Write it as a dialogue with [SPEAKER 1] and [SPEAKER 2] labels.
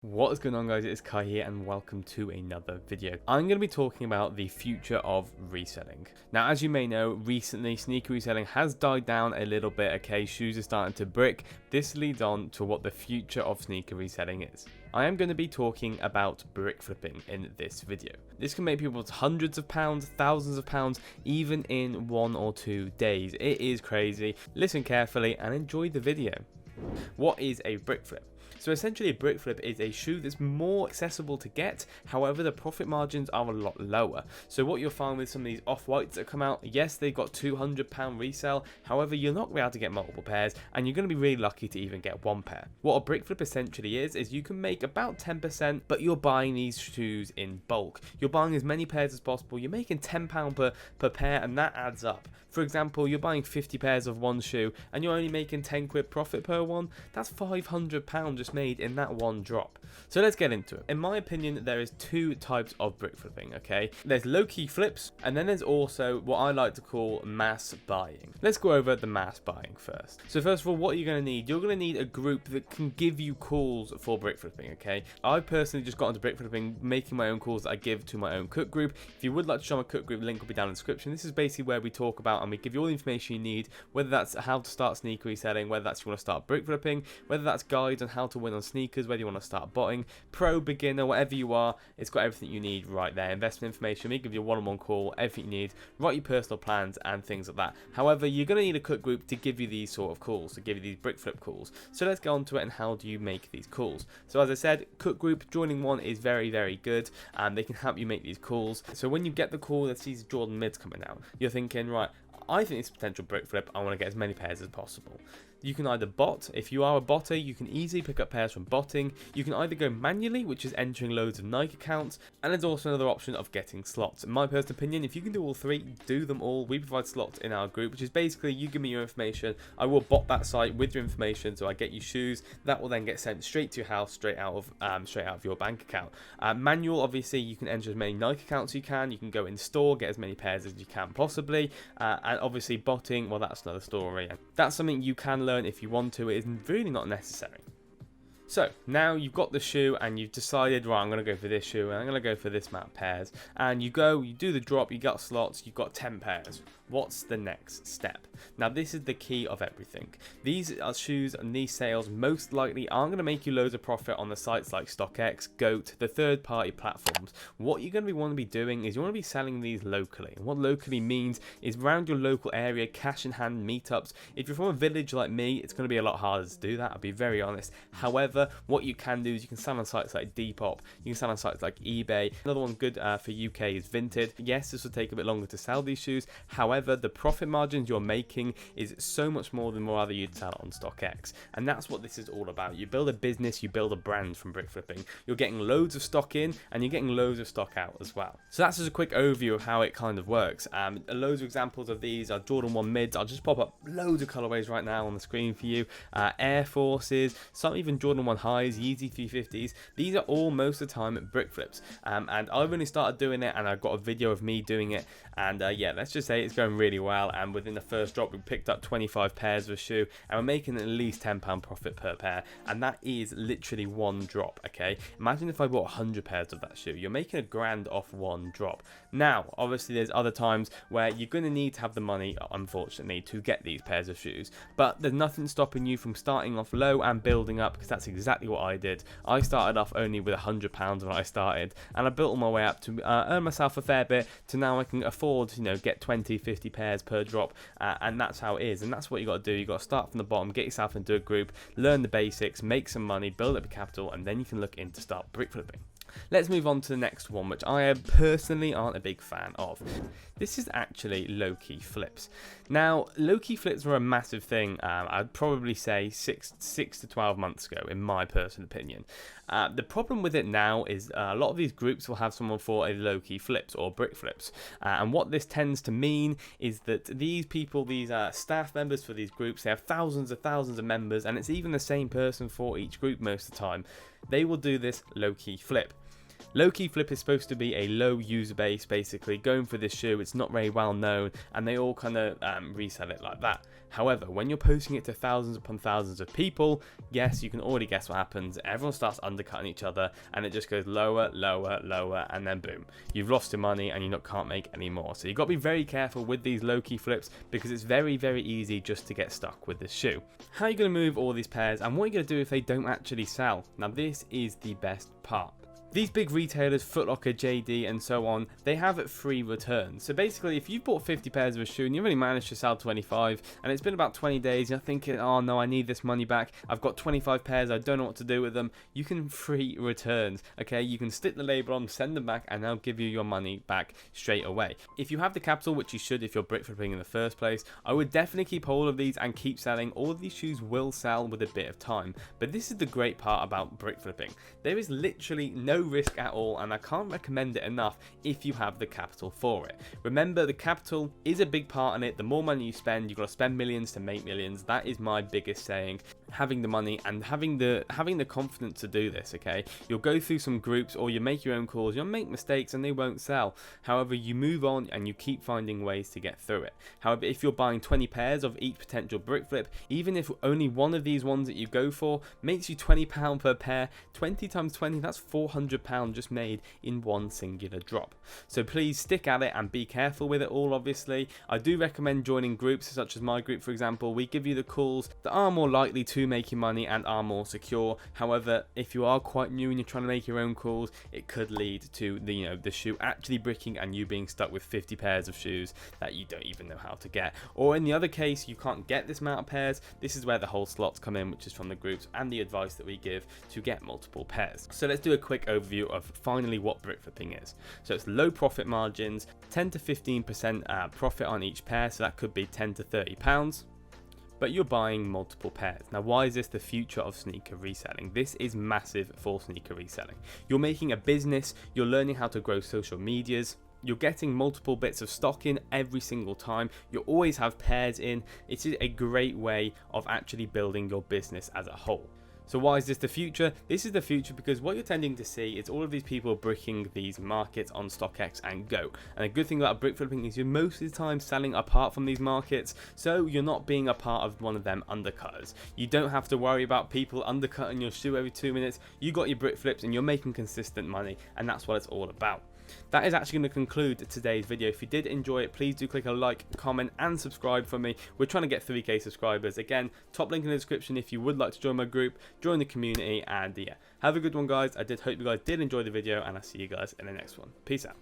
[SPEAKER 1] What is going on, guys? It's Kai here and welcome to another video. I'm going to be talking about the future of reselling. Now, as you may know, recently sneaker reselling has died down a little bit. Okay, shoes are starting to brick. This leads on to what the future of sneaker reselling is. I am going to be talking about brick flipping in this video. This can make people hundreds of pounds, thousands of pounds, even in 1 or 2 days. It is crazy. Listen carefully and enjoy the video. What is a brick flip? So essentially a brick flip is a shoe that's more accessible to get, however the profit margins are a lot lower. So what you'll find with some of these off-whites that come out, yes, they've got £200 resale, however you're not going to be able to get multiple pairs and you're going to be really lucky to even get one pair. What a brick flip essentially is you can make about 10%, but you're buying these shoes in bulk. You're buying as many pairs as possible, you're making £10 per pair, and that adds up. For example, you're buying 50 pairs of one shoe and you're only making 10 quid profit per one. That's £500 just made in that one drop. So let's get into it. In my opinion, there is two types of brick flipping, okay? There's low-key flips, and then there's also what I like to call mass buying. Let's go over the mass buying first. So first of all, what are you going to need? You're going to need a group that can give you calls for brick flipping, okay? I personally just got into brick flipping, making my own calls that I give to my own cook group. If you would like to join my cook group, link will be down in the description. This is basically where we talk about and we give you all the information you need, whether that's how to start sneaker reselling, whether that's you want to start brick flipping, whether that's guides on how to win on sneakers, whether you want to start botting, pro, beginner, whatever you are, it's got everything you need right there. Investment information, we give you a one-on-one call, everything you need, write your personal plans and things like that. However, you're going to need a cook group to give you these sort of calls, to give you these brick flip calls. So let's get on to it and how do you make these calls. So as I said, cook group, joining one is very, very good and they can help you make these calls. So when you get the call, let's see Jordan mids coming out, you're thinking, right, I think it's a potential brick flip, I want to get as many pairs as possible. You can either bot. If you are a botter, you can easily pick up pairs from botting. You can either go manually, which is entering loads of Nike accounts, and there's also another option of getting slots. In my personal opinion, if you can do all three, do them all. We provide slots in our group, which is basically you give me your information, I will bot that site with your information, so I get you shoes. That will then get sent straight to your house, straight out of your bank account. Manual, obviously, you can enter as many Nike accounts as you can. You can go in store, get as many pairs as you can possibly, and obviously botting, well, that's another story. That's something you can learn if you want to. It is really not necessary. So now you've got the shoe and you've decided, right, I'm going to go for this shoe and I'm going to go for this amount of pairs, and you go, you do the drop, you got slots, you've got 10 pairs. What's the next step? Now this is the key of everything. These are shoes and these sales most likely aren't going to make you loads of profit on the sites like StockX, GOAT, the third party platforms. What you're going to want to be doing is you want to be selling these locally. And what locally means is around your local area, cash in hand meetups. If you're from a village like me, it's going to be a lot harder to do that, I'll be very honest. However, what you can do is you can sell on sites like Depop, you can sell on sites like eBay. Another one good for UK is Vinted. Yes, this will take a bit longer to sell these shoes. However, the profit margins you're making is so much more than what other you'd sell on StockX, and that's what this is all about. You build a business, you build a brand from brick flipping. You're getting loads of stock in and you're getting loads of stock out as well. So that's just a quick overview of how it kind of works. Loads of examples of these are Jordan 1 mids. I'll just pop up loads of colorways right now on the screen for you. Air Forces, some even Jordan 1 highs, Yeezy 350s. These are all most of the time brick flips, and I've only started doing it and I've got a video of me doing it, and yeah, let's just say it's going really well. And within the first drop we picked up 25 pairs of a shoe and we're making at least £10 profit per pair, and that is literally one drop. Okay, imagine if I bought 100 pairs of that shoe, you're making £1,000 off one drop. Now obviously there's other times where you're going to need to have the money, unfortunately, to get these pairs of shoes, but there's nothing stopping you from starting off low and building up, because that's exactly what I did. I started off only with £100 when I started, and I built all my way up to earn myself a fair bit, to now I can afford, you know, get 20-50 pairs per drop, and that's how it is. And that's what you got to do. You got to start from the bottom, get yourself into a group, learn the basics, make some money, build up your capital, and then you can look into start brick flipping. Let's move on to the next one, which I personally aren't a big fan of. This is actually low-key flips. Now, low-key flips were a massive thing, I'd probably say 6 to 12 months ago, in my personal opinion. The problem with it now is a lot of these groups will have someone for a low-key flips or brick flips. And what this tends to mean is that these people, these staff members for these groups, they have thousands of members, and it's even the same person for each group most of the time. They will do this low-key flip. Low key flip is supposed to be a low user base, basically going for this shoe. It's not very well known, and they all kind of resell it like that. However, when you're posting it to thousands upon thousands of people, yes, you can already guess what happens. Everyone starts undercutting each other, and it just goes lower, lower, lower, and then boom, you've lost your money and you can't make any more. So you've got to be very careful with these low-key flips, because it's very, very easy just to get stuck with this shoe. How are you going to move all these pairs, and what are you going to do if they don't actually sell? Now, this is the best part. These big retailers, Foot Locker, JD and so on, they have free returns. So basically, if you've bought 50 pairs of a shoe and you've only managed to sell 25, and it's been about 20 days, you're thinking, oh no, I need this money back, I've got 25 pairs, I don't know what to do with them, you can free returns, okay? You can stick the label on, send them back, and they'll give you your money back straight away. If you have the capital, which you should if you're brick flipping in the first place, I would definitely keep hold of these and keep selling. All of these shoes will sell with a bit of time, but this is the great part about brick flipping. There is literally no risk at all, and I can't recommend it enough if you have the capital for it. Remember, the capital is a big part in it. The more money you spend, you've got to spend millions to make millions. That is my biggest saying. Having the money and having the confidence to do this, okay? You'll go through some groups, or you make your own calls, you'll make mistakes and they won't sell. However, you move on and you keep finding ways to get through it. However, if you're buying 20 pairs of each potential brick flip, even if only one of these ones that you go for makes you £20 per pair, 20 times 20, that's £400 just made in one singular drop. So please stick at it and be careful with it all. Obviously, I do recommend joining groups such as my group, for example. We give you the calls that are more likely to make you money and are more secure. However, if you are quite new and you're trying to make your own calls, it could lead to the shoe actually bricking and you being stuck with 50 pairs of shoes that you don't even know how to get. Or in the other case, you can't get this amount of pairs. This is where the whole slots come in, which is from the groups and the advice that we give to get multiple pairs. So let's do a quick overview of finally what brick flipping is. So it's low profit margins, 10 to 15% profit on each pair, so that could be 10 to 30 pounds, but you're buying multiple pairs. Now, why is this the future of sneaker reselling? This is massive for sneaker reselling. You're making a business, you're learning how to grow social medias, you're getting multiple bits of stock in every single time, you always have pairs in. It is a great way of actually building your business as a whole. So why is this the future? This is the future because what you're tending to see is all of these people bricking these markets on StockX and Go. And the good thing about brick flipping is you're most of the time selling apart from these markets, so you're not being a part of one of them undercutters. You don't have to worry about people undercutting your shoe every 2 minutes. You got your brick flips and you're making consistent money, and that's what it's all about. That is actually going to conclude today's video. If you did enjoy it, please do click a like, comment and subscribe for me. We're trying to get 3k subscribers. Again, top link in the description if you would like to join my group, join the community, and yeah, have a good one guys. I did hope you guys did enjoy the video, and I'll see you guys in the next one. Peace out.